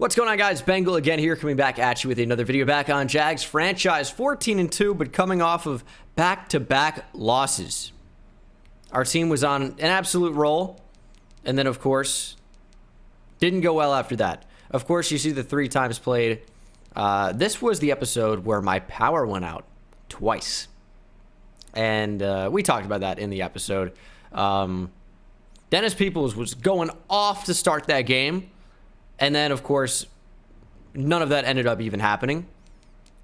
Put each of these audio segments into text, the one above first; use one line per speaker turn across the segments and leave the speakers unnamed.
What's going on, guys? Bengal again here, coming back at you with another video back on Jags franchise. 14-2, but coming off of back-to-back losses. Our team was on an absolute roll, and then, of course, didn't go well after that. Of course, you see the 3 times played. This was the episode where my power went out twice. And we talked about that in the episode. Dennis Peoples was going off to start that game. And then, of course, none of that ended up even happening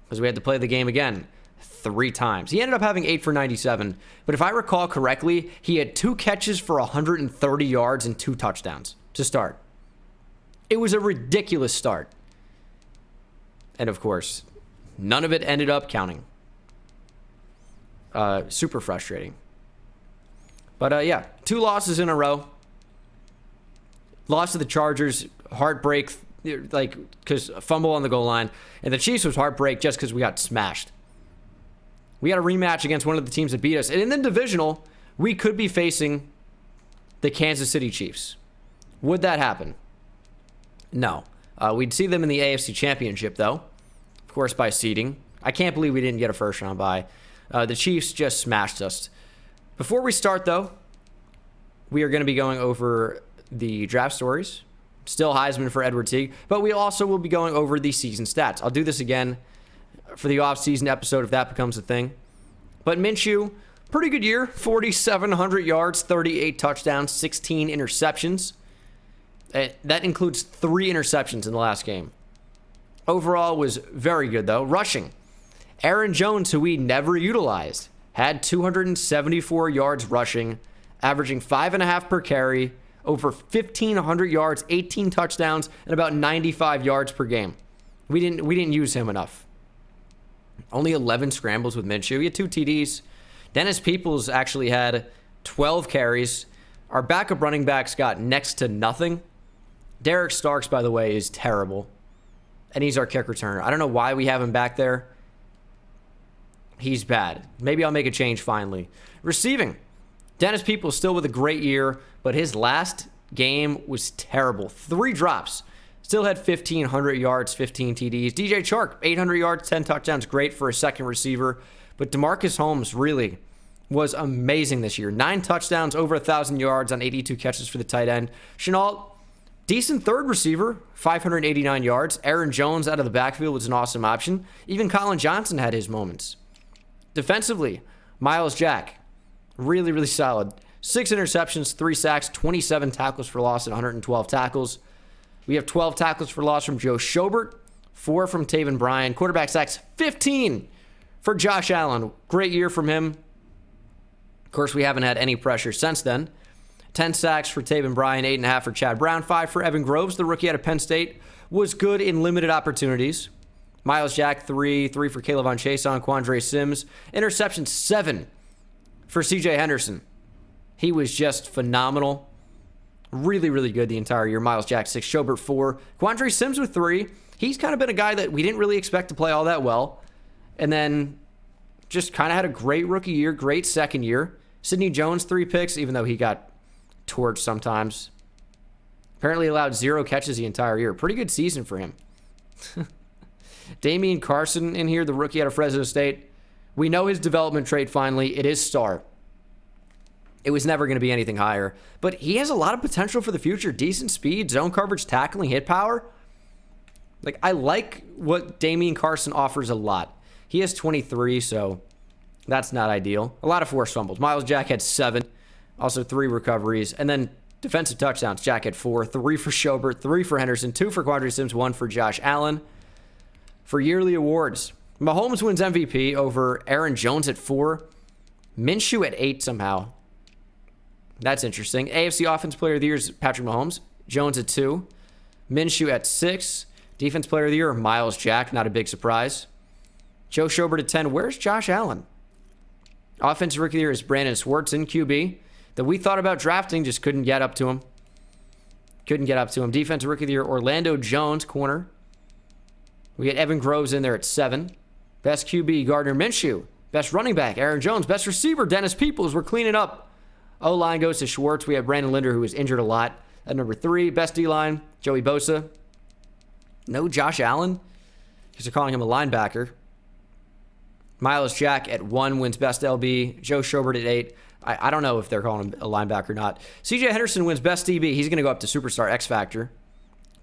because we had to play the game again 3 times. He ended up having 8 for 97. But if I recall correctly, he had 2 catches for 130 yards and 2 touchdowns to start. It was a ridiculous start. And, of course, none of it ended up counting. Super frustrating. But, yeah, 2 losses in a row. Lost to the Chargers, heartbreak, like, because a fumble on the goal line. And the Chiefs was heartbreak just because we got smashed. We got a rematch against one of the teams that beat us. And in the divisional, we could be facing the Kansas City Chiefs. Would that happen? No. We'd see them in the AFC Championship, though. Of course, by seeding. I can't believe we didn't get a first round bye. The Chiefs just smashed us. Before we start, though, we are going to be going over the draft stories. Still Heisman for Edward Teague, but we also will be going over the season stats. I'll do this again for the off-season episode if that becomes a thing. But Minshew, pretty good year. 4,700 yards, 38 touchdowns, 16 interceptions. That includes 3 interceptions in the last game. Overall was very good, though. Rushing. Aaron Jones, who we never utilized, had 274 yards rushing, averaging 5.5 per carry, over 1,500 yards, 18 touchdowns, and about 95 yards per game. We didn't use him enough. Only 11 scrambles with Minshew. He had 2 TDs. Dennis Peoples actually had 12 carries. Our backup running backs got next to nothing. Derek Starks, by the way, is terrible. And he's our kick returner. I don't know why we have him back there. He's bad. Maybe I'll make a change finally. Receiving. Dennis Peoples still with a great year, but his last game was terrible. 3 drops. Still had 1,500 yards, 15 TDs. DJ Chark, 800 yards, 10 touchdowns. Great for a second receiver. But DeMarcus Holmes really was amazing this year. 9 touchdowns, over 1,000 yards on 82 catches for the tight end. Shenault, decent third receiver, 589 yards. Aaron Jones out of the backfield was an awesome option. Even Colin Johnson had his moments. Defensively, Myles Jack, really, really solid. 6 interceptions, 3 sacks, 27 tackles for loss and 112 tackles. We have 12 tackles for loss from Joe Schobert, 4 from Taven Bryan. Quarterback sacks, 15 for Josh Allen. Great year from him. Of course, we haven't had any pressure since then. 10 sacks for Taven Bryan, 8.5 for Chad Brown, 5 for Evan Groves, the rookie out of Penn State. Was good in limited opportunities. Myles Jack, 3 for Caleb on Chason, Quandre Sims. Interception, 7 for CJ Henderson. He was just phenomenal. Really, really good the entire year. Myles Jack, 6. Schobert, 4. Quandre Sims with 3. He's kind of been a guy that we didn't really expect to play all that well. And then just kind of had a great rookie year, great second year. Sidney Jones, 3 picks, even though he got torched sometimes. Apparently allowed 0 catches the entire year. Pretty good season for him. Damian Carson in here, the rookie out of Fresno State. We know his development trait finally. It is star. It was never going to be anything higher. But he has a lot of potential for the future. Decent speed, zone coverage, tackling, hit power. Like, I like what Damian Carson offers a lot. He has 23, so that's not ideal. A lot of forced fumbles. Myles Jack had 7. Also 3 recoveries. And then defensive touchdowns. Jack had 4. 3 for Schobert, 3 for Henderson, 2 for Quandre Sims, 1 for Josh Allen. For yearly awards, Mahomes wins MVP over Aaron Jones at 4. Minshew at 8 somehow. That's interesting. AFC Offense Player of the Year is Patrick Mahomes. Jones at 2. Minshew at 6. Defense Player of the Year, Myles Jack. Not a big surprise. Joe Schobert at 10. Where's Josh Allen? Offensive Rookie of the Year is Brandon Swartz in QB. That we thought about drafting, just couldn't get up to him. Defensive Rookie of the Year, Orlando Jones, corner. We get Evan Groves in there at 7. Best QB, Gardner Minshew. Best running back, Aaron Jones. Best receiver, Dennis Peoples. We're cleaning up. O-line goes to Schwartz. We have Brandon Linder, who was injured a lot, at number 3. Best D-line, Joey Bosa. No Josh Allen, because they're calling him a linebacker. Miles Jack at 1 wins best LB. Joe Schobert at 8. I don't know if they're calling him a linebacker or not. CJ Henderson wins best DB. He's going to go up to Superstar X Factor.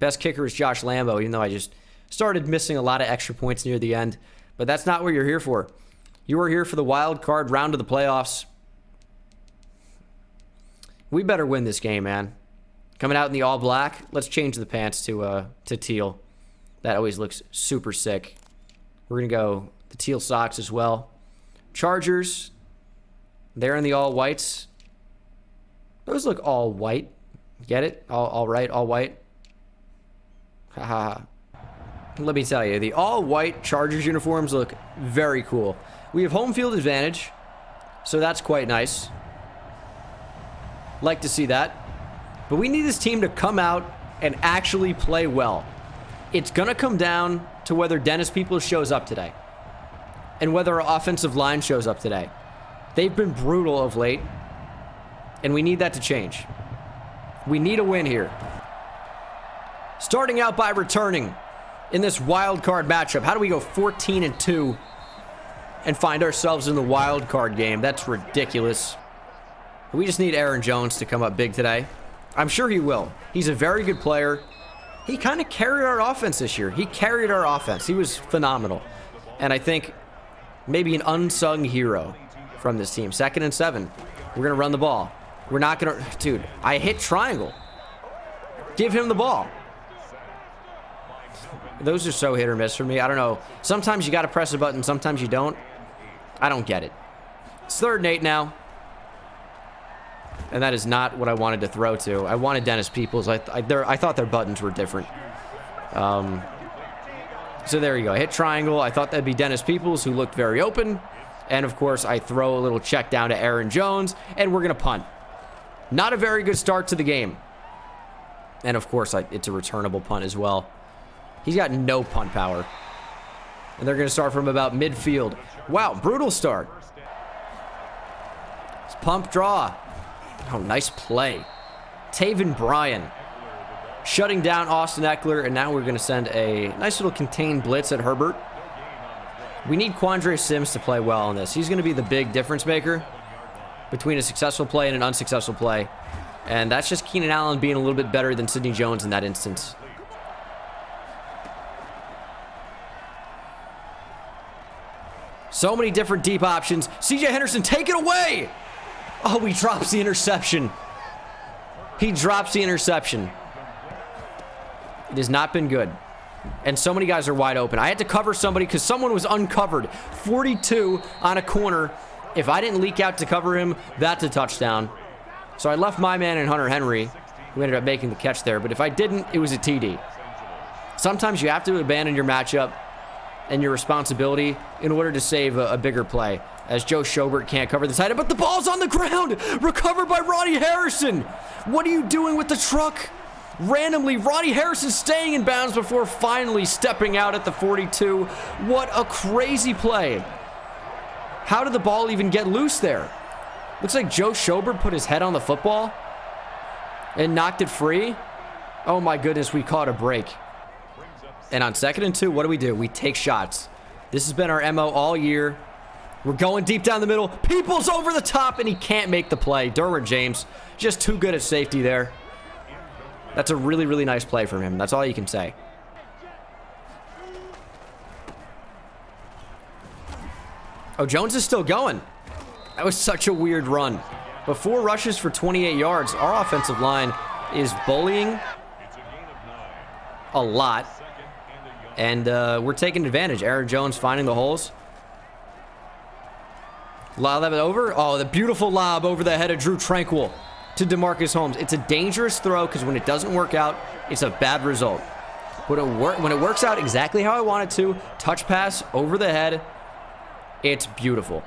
Best kicker is Josh Lambo, even though I just started missing a lot of extra points near the end. But that's not what you're here for. You are here for the wild card round of the playoffs. We better win this game, man. Coming out in the all black. Let's change the pants to teal. That always looks super sick. We're going to go the teal socks as well. Chargers. They're in the all whites. Those look all white. Get it? All right, all white. Haha. Let me tell you, the all white Chargers uniforms look very cool. We have home field advantage, so that's quite nice. Like to see that. But we need this team to come out and actually play well. It's going to come down to whether Dennis Peoples shows up today and whether our offensive line shows up today. They've been brutal of late, and we need that to change. We need a win here. Starting out by returning in this wild card matchup. How do we go 14-2 and find ourselves in the wild card game? That's ridiculous. We just need Aaron Jones to come up big today. I'm sure he will. He's a very good player. He kind of carried our offense this year. He carried our offense. He was phenomenal. And I think maybe an unsung hero from this team. 2nd and 7. We're going to run the ball. We're not going to... Dude, I hit triangle. Give him the ball. Those are so hit or miss for me. I don't know. Sometimes you got to press a button. Sometimes you don't. I don't get it. It's 3rd and 8 now. And that is not what I wanted to throw to. I wanted Dennis Peoples. I thought their buttons were different. So there you go. I hit triangle. I thought that'd be Dennis Peoples, who looked very open. And, of course, I throw a little check down to Aaron Jones, and we're going to punt. Not a very good start to the game. And, of course, it's a returnable punt as well. He's got no punt power. And they're going to start from about midfield. Wow, brutal start. It's pump draw. Oh, nice play. Taven Bryan shutting down Austin Eckler, and now we're going to send a nice little contained blitz at Herbert. We need Quandre Sims to play well on this. He's going to be the big difference maker between a successful play and an unsuccessful play. And that's just Keenan Allen being a little bit better than Sidney Jones in that instance. So many different deep options. CJ Henderson, take it away! Oh, he drops the interception. He drops the interception. It has not been good. And so many guys are wide open. I had to cover somebody because someone was uncovered. 42 on a corner. If I didn't leak out to cover him, that's a touchdown. So I left my man in Hunter Henry, who ended up making the catch there. But if I didn't, it was a TD. Sometimes you have to abandon your matchup and your responsibility in order to save a bigger play. As Joe Schobert can't cover the tight end, but the ball's on the ground. Recovered by Ronnie Harrison. What are you doing with the truck? Randomly, Ronnie Harrison staying in bounds before finally stepping out at the 42. What a crazy play. How did the ball even get loose there? Looks like Joe Schobert put his head on the football and knocked it free. Oh my goodness, we caught a break. And on 2nd and 2, what do? We take shots. This has been our MO all year. We're going deep down the middle. Peoples over the top, and he can't make the play. Derwin James, just too good at safety there. That's a really, really nice play from him. That's all you can say. Oh, Jones is still going. That was such a weird run. But 4 rushes for 28 yards. Our offensive line is bullying a lot. And we're taking advantage. Aaron Jones finding the holes. Lob that over. Oh, the beautiful lob over the head of Drew Tranquil to DeMarcus Holmes. It's a dangerous throw because when it doesn't work out, it's a bad result. When it works out exactly how I want it to, touch pass over the head, it's beautiful.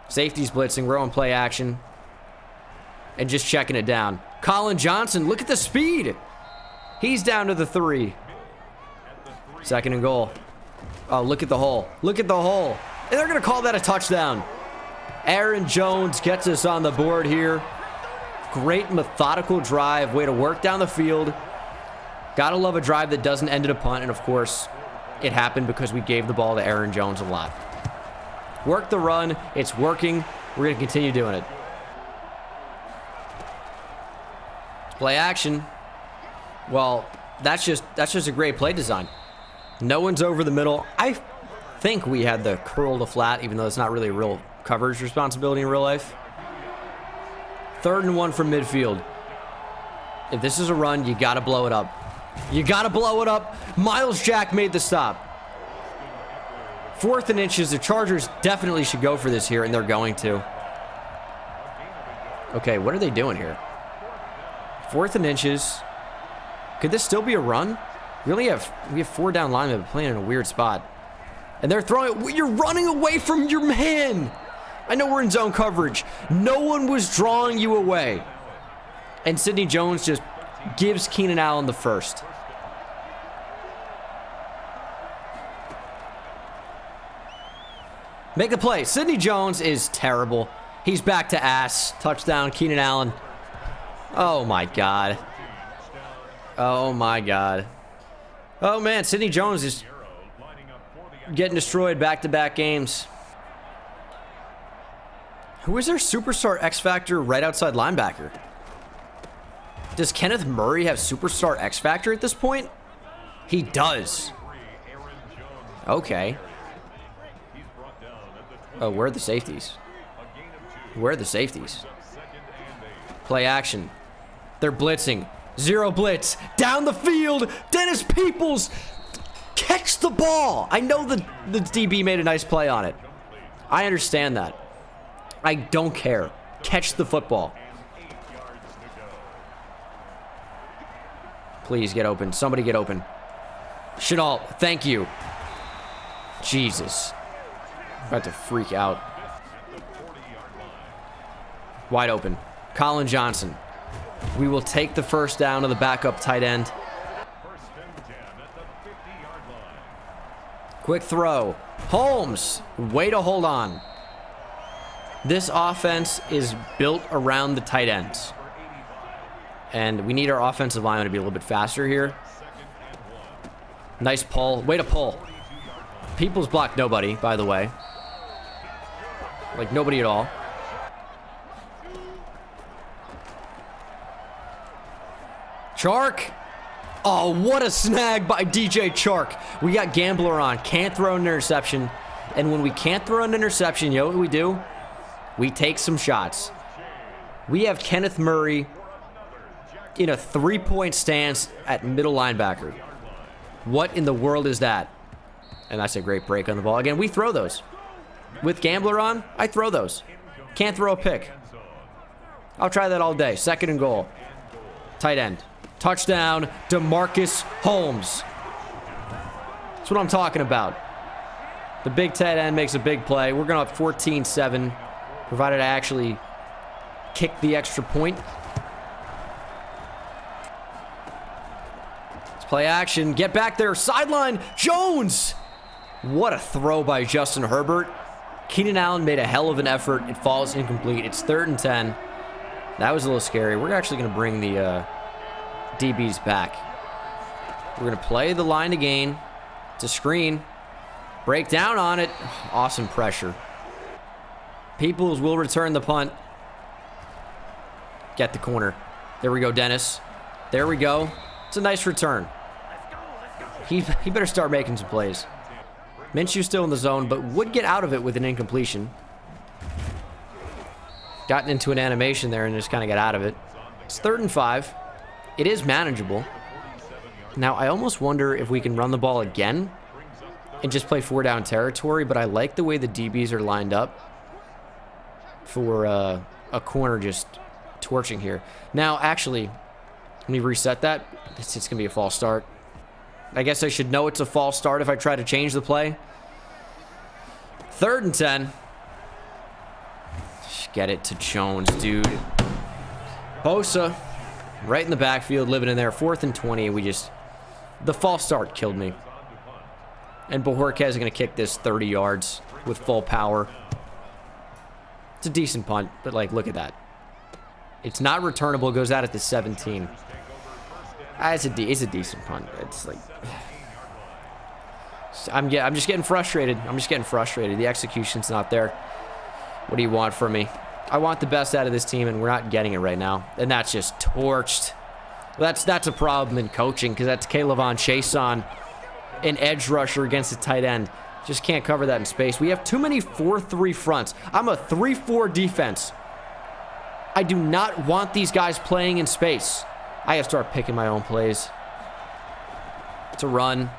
Safety's blitzing. We're on play action. And just checking it down. Colin Johnson, look at the speed. He's down to the 3. 2nd and goal. Oh, look at the hole. Look at the hole. And they're going to call that a touchdown. Aaron Jones gets us on the board here. Great methodical drive. Way to work down the field. Gotta love a drive that doesn't end in a punt, and of course, it happened because we gave the ball to Aaron Jones a lot. Work the run. It's working. We're going to continue doing it. Play action. Well, that's just a great play design. No one's over the middle. I think we had the curl to flat, even though it's not really a real coverage responsibility in real life. 3rd and 1 from midfield. If this is a run, you got to blow it up. You got to blow it up. Miles Jack made the stop. 4th and inches. The Chargers definitely should go for this here, and they're going to. Okay, what are they doing here? 4th and inches. Could this still be a run? We have 4 down linemen playing in a weird spot. And they're throwing it. You're running away from your man. I know we're in zone coverage. No one was drawing you away. And Sidney Jones just gives Keenan Allen the first. Make the play. Sidney Jones is terrible. He's back to ass. Touchdown, Keenan Allen. Oh, my God. Oh, my God. Oh, man. Sidney Jones is getting destroyed back-to-back games. Who is their superstar X-Factor right outside linebacker? Does Kenneth Murray have superstar X-Factor at this point? He does. Okay. Oh, where are the safeties? Where are the safeties? Play action. They're blitzing. 0 blitz. Down the field. Dennis Peoples. Catch the ball. I know the DB made a nice play on it. I understand that. I don't care. Catch the football. Please get open. Somebody get open. Chenault, thank you. Jesus. I'm about to freak out. Wide open. Colin Johnson. We will take the first down to the backup tight end. Quick throw. Holmes. Way to hold on. This offense is built around the tight ends. And we need our offensive line to be a little bit faster here. Nice pull. Way to pull. People's blocked nobody, by the way. Like, nobody at all. Chark. Oh, what a snag by DJ Chark. We got Gambler on. Can't throw an interception. And when we can't throw an interception, you know what we do? We take some shots. We have Kenneth Murray in a 3-point stance at middle linebacker. What in the world is that? And that's a great break on the ball. Again, we throw those. With Gambler on, I throw those. Can't throw a pick. I'll try that all day. 2nd and goal. Tight end. Touchdown, DeMarcus Holmes. That's what I'm talking about. The big tight end makes a big play. We're going up 14-7, provided I actually kick the extra point. Let's play action. Get back there. Sideline. Jones. What a throw by Justin Herbert. Keenan Allen made a hell of an effort. It falls incomplete. It's 3rd and 10. That was a little scary. We're actually going to bring the DBs back. We're going to play the line again. It's a screen. Break down on it. Awesome pressure. Peoples will return the punt. Get the corner. There we go, Dennis. There we go. It's a nice return. He better start making some plays. Minshew's still in the zone, but would get out of it with an incompletion. Gotten into an animation there and just kind of got out of it. It's 3rd and 5. It is manageable. Now, I almost wonder if we can run the ball again and just play 4-down territory, but I like the way the DBs are lined up for a corner just torching here. Now, actually, let me reset that. It's going to be a false start. I guess I should know it's a false start if I try to change the play. 3rd and 10. Just get it to Jones, dude. Bosa, right in the backfield, living in there. 4th and 20. The false start killed me. And Bojorquez is going to kick this 30 yards with full power. It's a decent punt, but, like, look at that. It's not returnable. It goes out at the 17. It's a decent punt. It's like I'm just getting frustrated. The execution's not there. What do you want from me? I want the best out of this team, and we're not getting it right now. And that's just torched. That's a problem in coaching, because that's Kaylavon Chason, an edge rusher against a tight end. Just can't cover that in space. We have too many 4-3 fronts. I'm a 3-4 defense. I do not want these guys playing in space. I have to start picking my own plays. It's a run.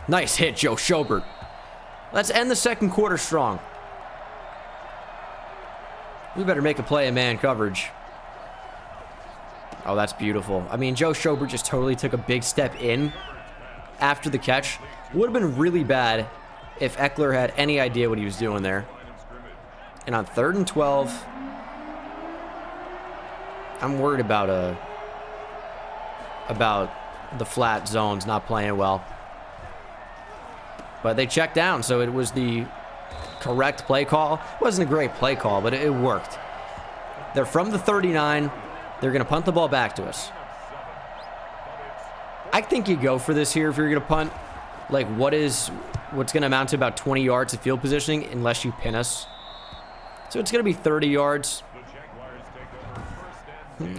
Nice hit, Joe Schobert. Let's end the second quarter strong. We better make a play in man coverage. Oh, that's beautiful. I mean, Joe Schobert just totally took a big step in after the catch. Would have been really bad if Eckler had any idea what he was doing there. And on 3rd and 12, I'm worried about the flat zones not playing well. But they checked down, so it was the correct play call. It wasn't a great play call, but it worked. They're from the 39. They're going to punt the ball back to us. I think you go for this here if you're going to punt. Like, what's going to amount to about 20 yards of field positioning unless you pin us. So it's going to be 30 yards.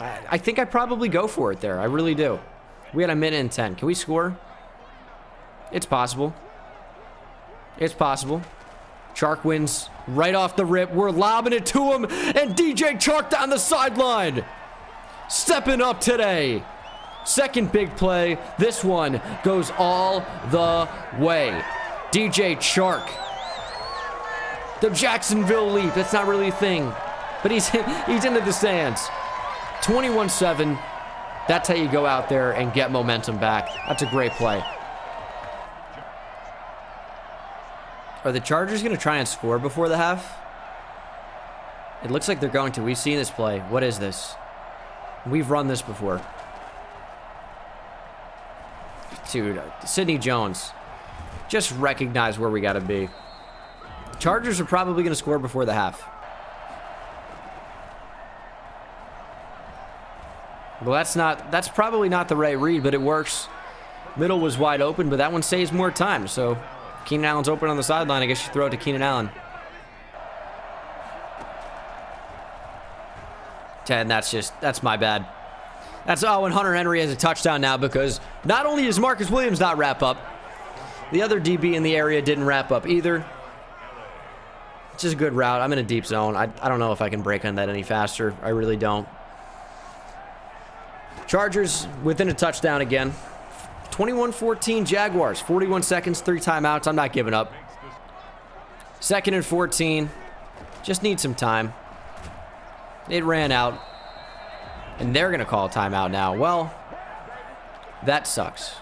I think I probably go for it there. I really do. We had a minute and 10. Can we score? It's possible. It's possible. Chark wins right off the rip. We're lobbing it to him. And DJ Chark down the sideline. Stepping up today. Second big play. This one goes all the way. DJ Chark. The Jacksonville leap. That's not really a thing. But he's into the stands. 21-7. That's how you go out there and get momentum back. That's a great play. Are the Chargers going to try and score before the half? It looks like they're going to. We've seen this play. What is this? We've run this before. Dude, Sidney Jones. Just recognize where we got to be. The Chargers are probably going to score before the half. Well, that's probably not the right read, but it works. Middle was wide open, but that one saves more time. So Keenan Allen's open on the sideline. I guess you throw it to Keenan Allen. And that's my bad. And Hunter Henry has a touchdown now because not only does Marcus Williams not wrap up, the other DB in the area didn't wrap up either. It's just a good route. I'm in a deep zone. I don't know if I can break on that any faster. I really don't. Chargers within a touchdown again. 21-14 Jaguars. 41 seconds, 3 timeouts. I'm not giving up. 2nd and 14. Just need some time. It ran out. And they're going to call a timeout now. Well, that sucks.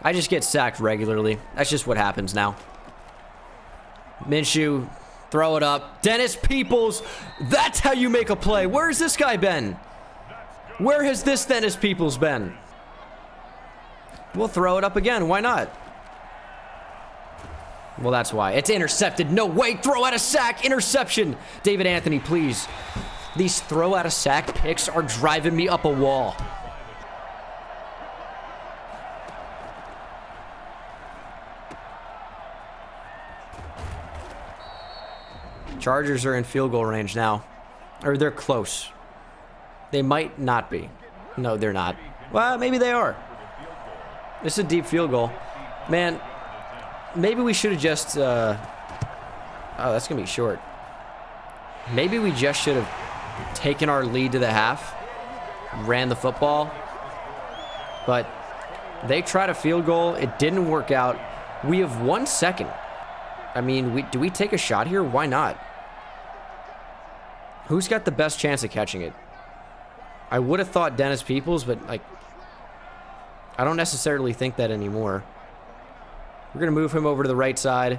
I just get sacked regularly. That's just what happens now. Minshew, throw it up. Dennis Peoples, that's how you make a play. Where's this guy been? Where has this Dennis Peoples been? We'll throw it up again. Why not? Well, that's why. It's intercepted. No way. Throw out a sack. Interception. David Anthony, please. These throw out a sack picks are driving me up a wall. Chargers are in field goal range now. Or they're close. They might not be. No, they're not. Well, maybe they are. This is a deep field goal. Man, maybe we should have just... oh, that's going to be short. Maybe we just should have taken our lead to the half, ran the football. But they tried a field goal. It didn't work out. We have 1 second. I mean, do we take a shot here? Why not? Who's got the best chance of catching it? I would have thought Dennis Peoples, but like, I don't necessarily think that anymore. We're going to move him over to the right side.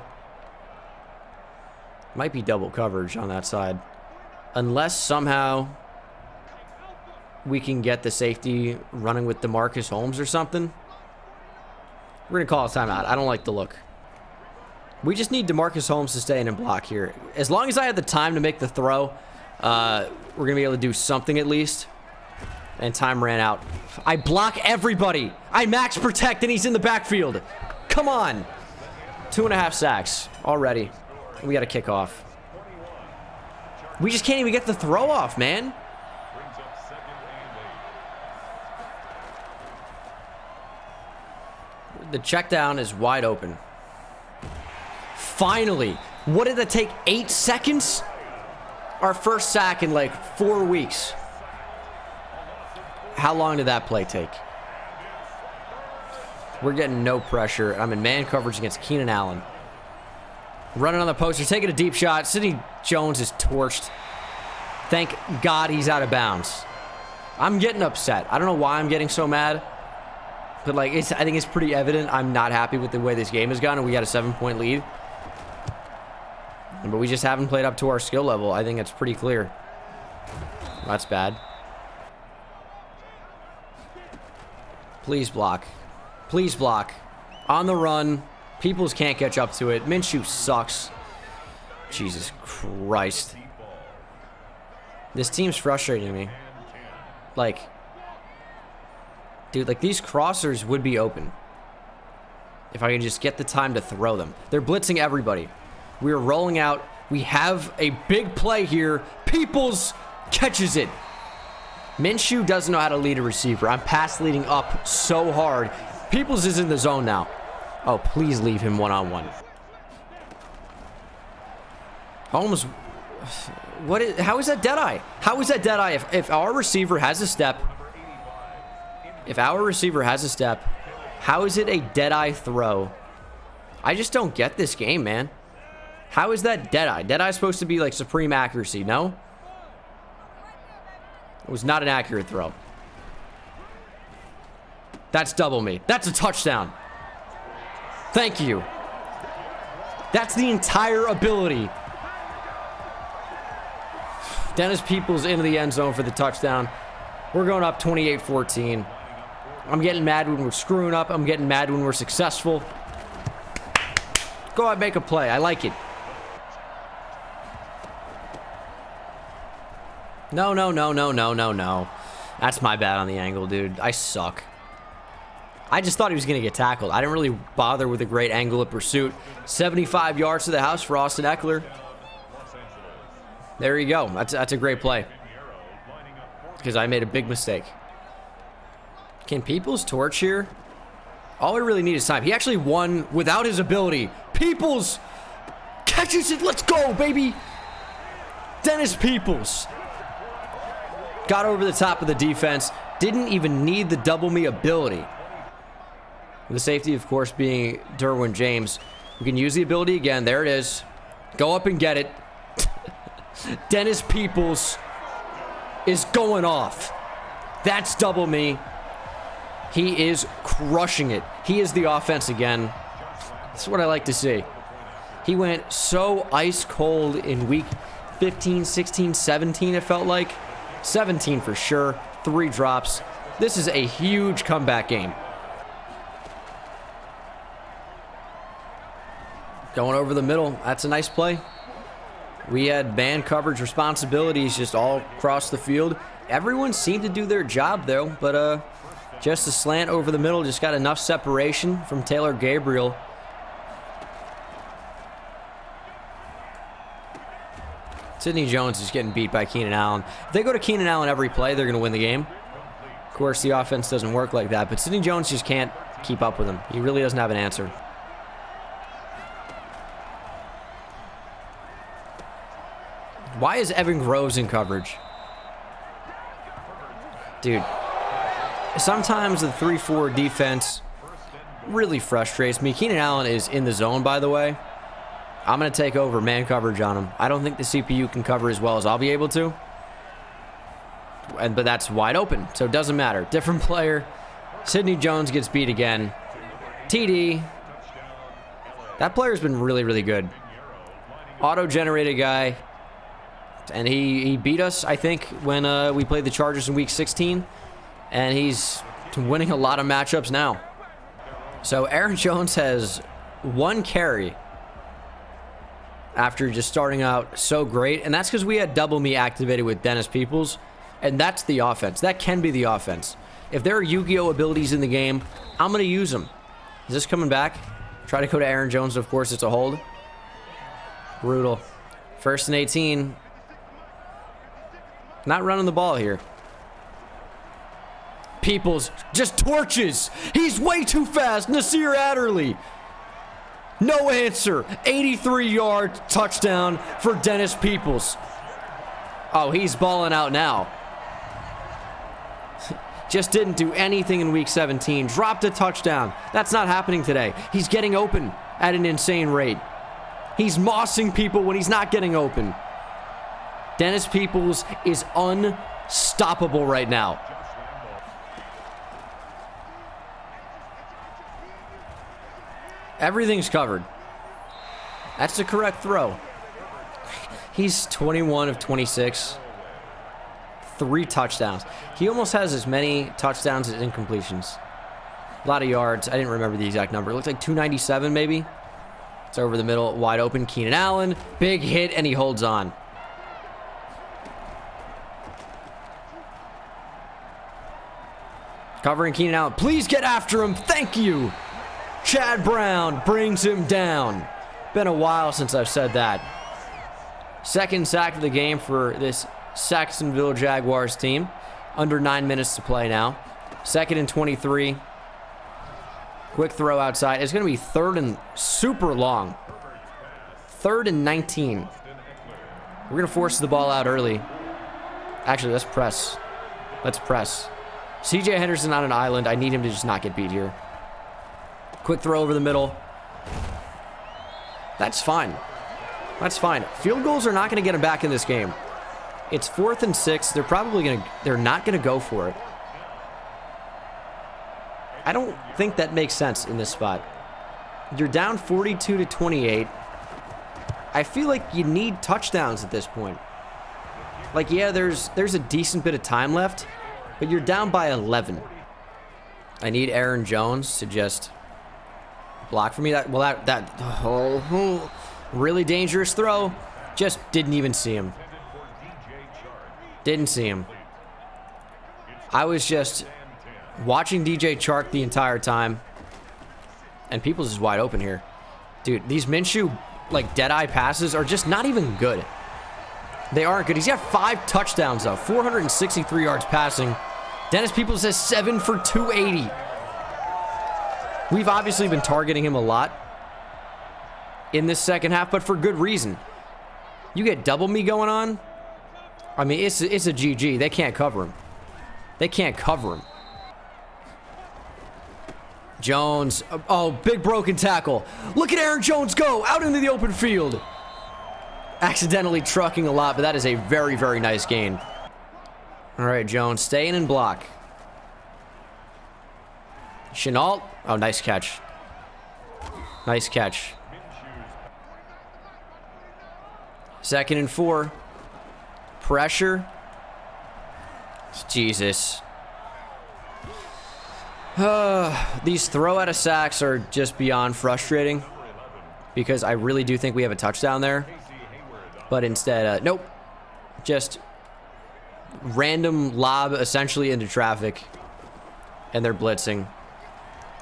Might be double coverage on that side. Unless somehow we can get the safety running with DeMarcus Holmes or something. We're going to call a timeout. I don't like the look. We just need DeMarcus Holmes to stay in and block here. As long as I have the time to make the throw, we're going to be able to do something at least. And time ran out. I block everybody. I max protect, and he's in the backfield. Come on. 2.5 sacks already. We got to kick off. We just can't even get the throw off, man. The check down is wide open. Finally. What did it take? 8 seconds? Our first sack in like 4 weeks. How long did that play take? We're getting no pressure. I'm in man coverage against Keenan Allen. Running on the post. He's taking a deep shot. Sidney Jones is torched. Thank God he's out of bounds. I'm getting upset. I don't know why I'm getting so mad. But, like, I think it's pretty evident I'm not happy with the way this game has gone, and we got a 7-point lead. But we just haven't played up to our skill level. I think it's pretty clear. That's bad. Please block. Please block. On the run. Peoples can't catch up to it. Minshew sucks. Jesus Christ. This team's frustrating me. Like, dude, like these crossers would be open if I could just get the time to throw them. They're blitzing everybody. We're rolling out. We have a big play here. Peoples catches it. Minshew doesn't know how to lead a receiver. I'm pass leading up so hard. Peoples is in the zone now. Oh, please leave him one-on-one. Almost. How is that dead-eye? How is that dead-eye? If our receiver has a step, how is it a dead-eye throw? I just don't get this game, man. How is that dead-eye? Dead-eye is supposed to be like supreme accuracy, no? It was not an accurate throw. That's double me. That's a touchdown. Thank you. That's the entire ability. Dennis Peoples into the end zone for the touchdown. We're going up 28-14. I'm getting mad when we're screwing up. I'm getting mad when we're successful. Go out and make a play. I like it. No. That's my bad on the angle, dude. I suck. I just thought he was going to get tackled. I didn't really bother with a great angle of pursuit. 75 yards to the house for Austin Eckler. There you go. That's a great play. Because I made a big mistake. Can Peoples torch here? All we really need is time. He actually won without his ability. Peoples catches it. Let's go, baby. Dennis Peoples. Got over the top of the defense. Didn't even need the double me ability. The safety, of course, being Derwin James. We can use the ability again. There it is. Go up and get it. Dennis Peoples is going off. That's double me. He is crushing it. He is the offense again. That's what I like to see. He went so ice cold in week 15, 16, 17, it felt like. 17 for sure. 3 drops. This is a huge comeback game. Going over the middle. That's a nice play. We had man coverage responsibilities just all across the field. Everyone seemed to do their job, though. But just a slant over the middle. Just got enough separation from Taylor Gabriel. Sidney Jones is getting beat by Keenan Allen. If they go to Keenan Allen every play, they're going to win the game. Of course, the offense doesn't work like that. But Sidney Jones just can't keep up with him. He really doesn't have an answer. Why is Evan Groves in coverage? Dude, sometimes the 3-4 defense really frustrates me. Keenan Allen is in the zone, by the way. I'm going to take over man coverage on him. I don't think the CPU can cover as well as I'll be able to. But that's wide open, so it doesn't matter. Different player. Sidney Jones gets beat again. TD. That player's been really, really good. Auto-generated guy. And he beat us, I think, when we played the Chargers in Week 16. And he's winning a lot of matchups now. So Aaron Jones has 1 carry after just starting out so great. And that's because we had double me activated with Dennis Peoples. And that's the offense. That can be the offense. If there are Yu-Gi-Oh abilities in the game, I'm going to use them. Is this coming back? Try to go to Aaron Jones. Of course, it's a hold. Brutal. 1st and 18. Not running the ball here. Peoples just torches. He's way too fast. Nasir Adderley. No answer. 83-yard touchdown for Dennis Peoples. Oh, he's balling out now. Just didn't do anything in week 17. Dropped a touchdown. That's not happening today. He's getting open at an insane rate. He's mossing people when he's not getting open. Dennis Peoples is unstoppable right now. Everything's covered. That's the correct throw. He's 21 of 26. 3 touchdowns. He almost has as many touchdowns as incompletions. A lot of yards. I didn't remember the exact number. It looks like 297 maybe. It's over the middle, wide open. Keenan Allen, big hit, and he holds on. Covering Keenan Allen. Please get after him. Thank you. Chad Brown brings him down. Been a while since I've said that. 2nd sack of the game for this Jacksonville Jaguars team. Under 9 minutes to play now. 2nd and 23. Quick throw outside. It's going to be 3rd and super long. 3rd and 19. We're going to force the ball out early. Actually, let's press. Let's press. CJ Henderson on an island. I need him to just not get beat here. Quick throw over the middle. That's fine. That's fine. Field goals are not going to get him back in this game. It's 4th and 6. They're not going to go for it. I don't think that makes sense in this spot. You're down 42-28. I feel like you need touchdowns at this point. Like, yeah, there's a decent bit of time left, but you're down by 11. I need Aaron Jones to just block for me. Really dangerous throw. Just didn't even see him. Didn't see him. I was just watching DJ Chark the entire time. And Peoples is wide open here. Dude, these Minshew, like, dead-eye passes are just not even good. They aren't good. He's got 5 touchdowns, though. 463 yards passing. Dennis Peoples has 7 for 280. We've obviously been targeting him a lot in this second half, but for good reason. You get double me going on. I mean, it's a GG. They can't cover him. They can't cover him. Jones. Oh, big broken tackle. Look at Aaron Jones go out into the open field. Accidentally trucking a lot, but that is a very, very nice gain. All right, Jones staying in block. Chenault. Oh, nice catch. Nice catch. 2nd and 4. Pressure. Jesus. These throw out of sacks are just beyond frustrating because I really do think we have a touchdown there. But instead, nope. Just random lob essentially into traffic. And they're blitzing.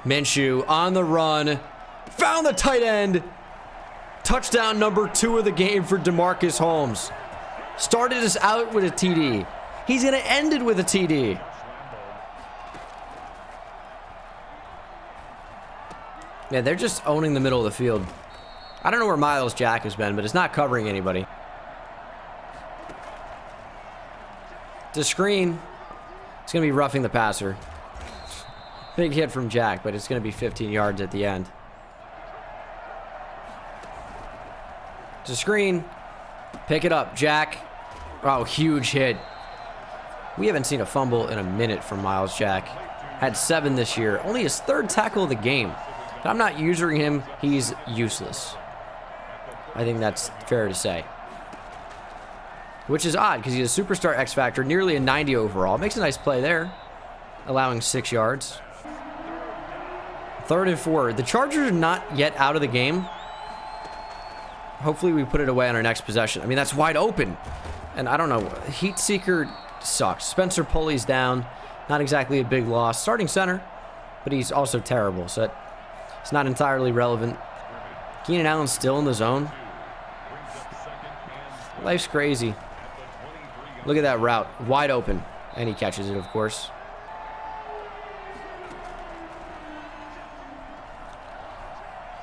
Minshew on the run. Found the tight end. Touchdown number 2 of the game for DeMarcus Holmes. Started us out with a TD. He's going to end it with a TD. Yeah, they're just owning the middle of the field. I don't know where Myles Jack has been, but it's not covering anybody. To screen. It's going to be roughing the passer. Big hit from Jack, but it's going to be 15 yards at the end. To screen. Pick it up, Jack. Oh, huge hit. We haven't seen a fumble in a minute from Myles Jack. Had 7 this year. Only his 3rd tackle of the game. If I'm not using him, he's useless. I think that's fair to say. Which is odd, because he's a superstar X Factor, nearly a 90 overall. Makes a nice play there. Allowing 6 yards. 3rd and 4. The Chargers are not yet out of the game. Hopefully we put it away on our next possession. I mean, that's wide open. And I don't know. Heat Seeker sucks. Spencer Pulley's down. Not exactly a big loss. Starting center, but he's also terrible, so it's not entirely relevant. Keenan Allen's still in the zone. Life's crazy. Look at that route. Wide open. And he catches it, of course.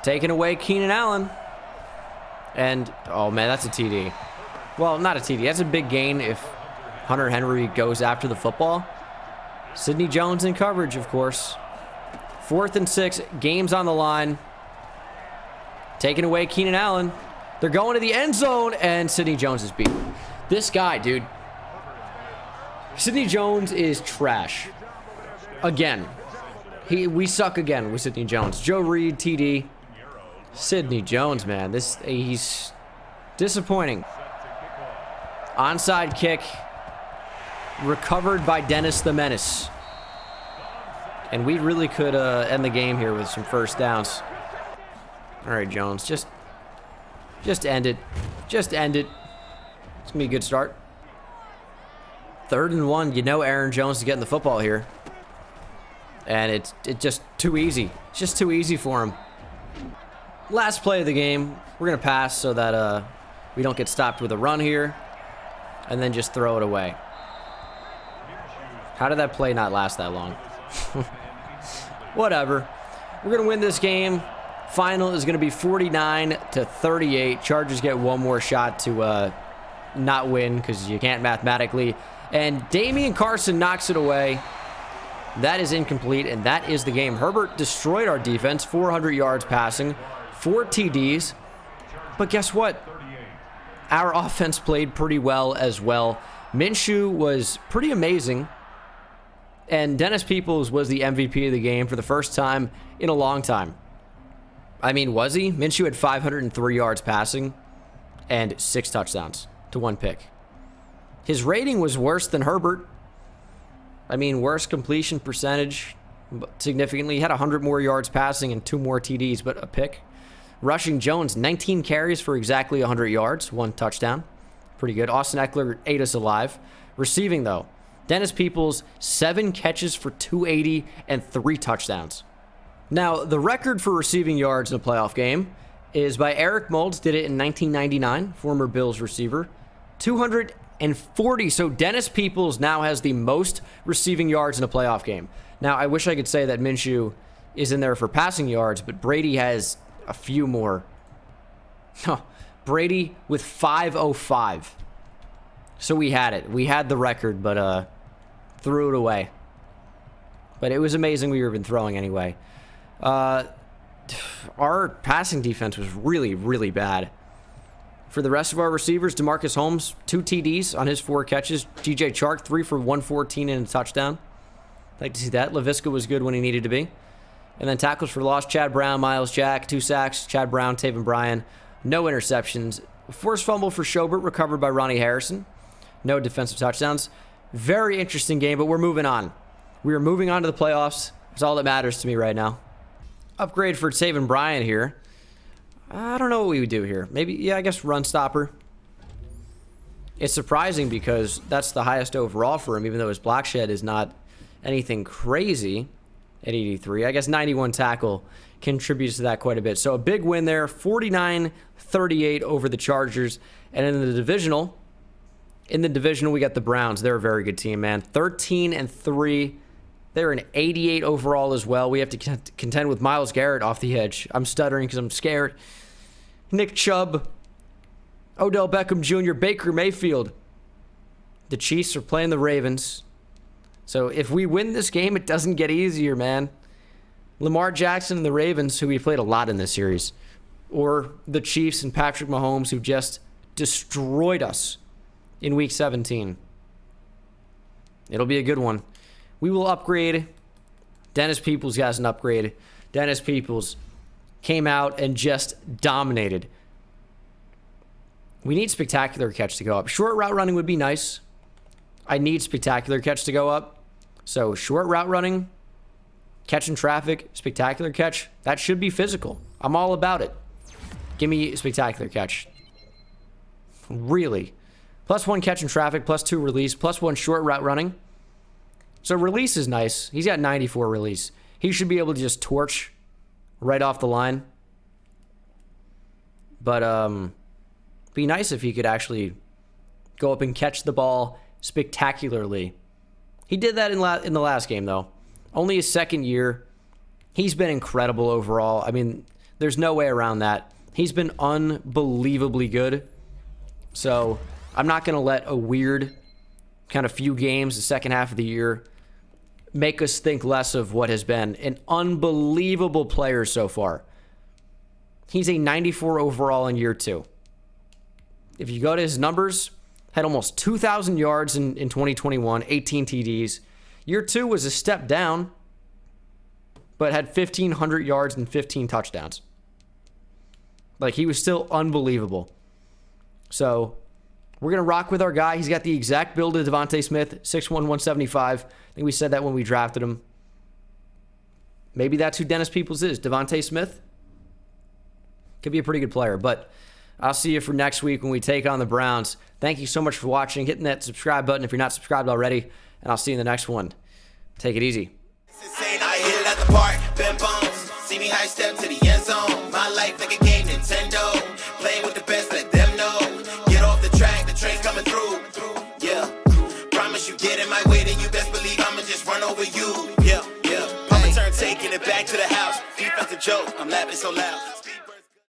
Taking away Keenan Allen. And, oh man, that's a TD. Well, not a TD. That's a big gain if Hunter Henry goes after the football. Sidney Jones in coverage, of course. 4th and 6. Game's on the line. Taking away Keenan Allen. They're going to the end zone, and Sidney Jones is beat. This guy, dude. Sidney Jones is trash. Again. We suck again with Sidney Jones. Joe Reed, TD. Sidney Jones, man. He's disappointing. Onside kick. Recovered by Dennis the Menace. And we really could end the game here with some first downs. All right, Jones. Just end it. Just end it. It's going to be a good start. 3rd and 1. You know Aaron Jones is getting the football here. And it's just too easy. It's just too easy for him. Last play of the game. We're going to pass so that we don't get stopped with a run here. And then just throw it away. How did that play not last that long? Whatever. We're going to win this game. Final is going to be 49-38. Chargers get one more shot to not win because you can't mathematically. And Damian Carson knocks it away. That is incomplete, and that is the game. Herbert destroyed our defense. 400 yards passing. 4 TDs. But guess what? Our offense played pretty well as well. Minshew was pretty amazing. And Dennis Peoples was the MVP of the game for the first time in a long time. I mean, was he? Minshew had 503 yards passing and 6 touchdowns to 1 pick. His rating was worse than Herbert. I mean, worse completion percentage significantly. He had 100 more yards passing and 2 more TDs, but a pick. Rushing Jones, 19 carries for exactly 100 yards, 1 touchdown. Pretty good. Austin Eckler ate us alive. Receiving, though. Dennis Peoples, 7 catches for 280 and 3 touchdowns. Now, the record for receiving yards in a playoff game is by Eric Moulds, did it in 1999, former Bills receiver. 240. So Dennis Peoples now has the most receiving yards in a playoff game. Now, I wish I could say that Minshew is in there for passing yards, but Brady has a few more. Brady with 505. So we had it. We had the record, but threw it away. But it was amazing we were even throwing anyway. Our passing defense was really, really bad. For the rest of our receivers, DeMarcus Holmes, 2 TDs on his 4 catches. DJ Chark, 3 for 114 and a touchdown. Like to see that. LaVisca was good when he needed to be. And then tackles for loss, Chad Brown, Miles Jack, 2 sacks. Chad Brown, Taven Bryan, no interceptions. Forced fumble for Schobert, recovered by Ronnie Harrison. No defensive touchdowns. Very interesting game, but we're moving on. We are moving on to the playoffs. That's all that matters to me right now. Upgrade for Taven Bryan here. I don't know what we would do here. Maybe, yeah, I guess run stopper. It's surprising because that's the highest overall for him, even though his block shed is not anything crazy at 83. I guess 91 tackle contributes to that quite a bit. So a big win there, 49-38 over the Chargers. And in the divisional, we got the Browns. They're a very good team, man. 13-3. They're an 88 overall as well. We have to contend with Myles Garrett off the edge. I'm stuttering because I'm scared. Nick Chubb, Odell Beckham Jr., Baker Mayfield. The Chiefs are playing the Ravens. So if we win this game, it doesn't get easier, man. Lamar Jackson and the Ravens, who we played a lot in this series. Or the Chiefs and Patrick Mahomes, who just destroyed us in Week 17. It'll be a good one. We will upgrade. Dennis Peoples has an upgrade. Dennis Peoples came out and just dominated. We need spectacular catch to go up. Short route running would be nice. I need spectacular catch to go up. So short route running, catching traffic, spectacular catch, that should be physical. I'm all about it. Give me spectacular catch. Really. +1 catch in traffic, +2 release, +1 short route running. So release is nice. He's got 94 release. He should be able to just torch right off the line. But be nice if he could actually go up and catch the ball spectacularly. He did that in the last game, though. Only his second year. He's been incredible overall. I mean, there's no way around that. He's been unbelievably good. So I'm not going to let a weird kind of few games the second half of the year make us think less of what has been an unbelievable player so far. He's a 94 overall in year 2. If you go to his numbers, had almost 2,000 yards in 2021, 18 TDs. Year 2 was a step down, but had 1,500 yards and 15 touchdowns. Like, he was still unbelievable. So we're going to rock with our guy. He's got the exact build of Devontae Smith, 6'1", 175. I think we said that when we drafted him. Maybe that's who Dennis Peoples is. Devontae Smith could be a pretty good player. But I'll see you for next week when we take on the Browns. Thank you so much for watching. Hitting that subscribe button if you're not subscribed already. And I'll see you in the next one. Take it easy.
I hit it at the park, bend bones. See me high step to the end zone. My life like a game, Nintendo. Playing with the best, let them know. Get off the track, the train's coming through. Yeah. Promise you get in my way, then you best believe I'ma just run over you. Yeah, yeah. Papa turn taking it back to the house. Defensive joke, I'm laughing so loud.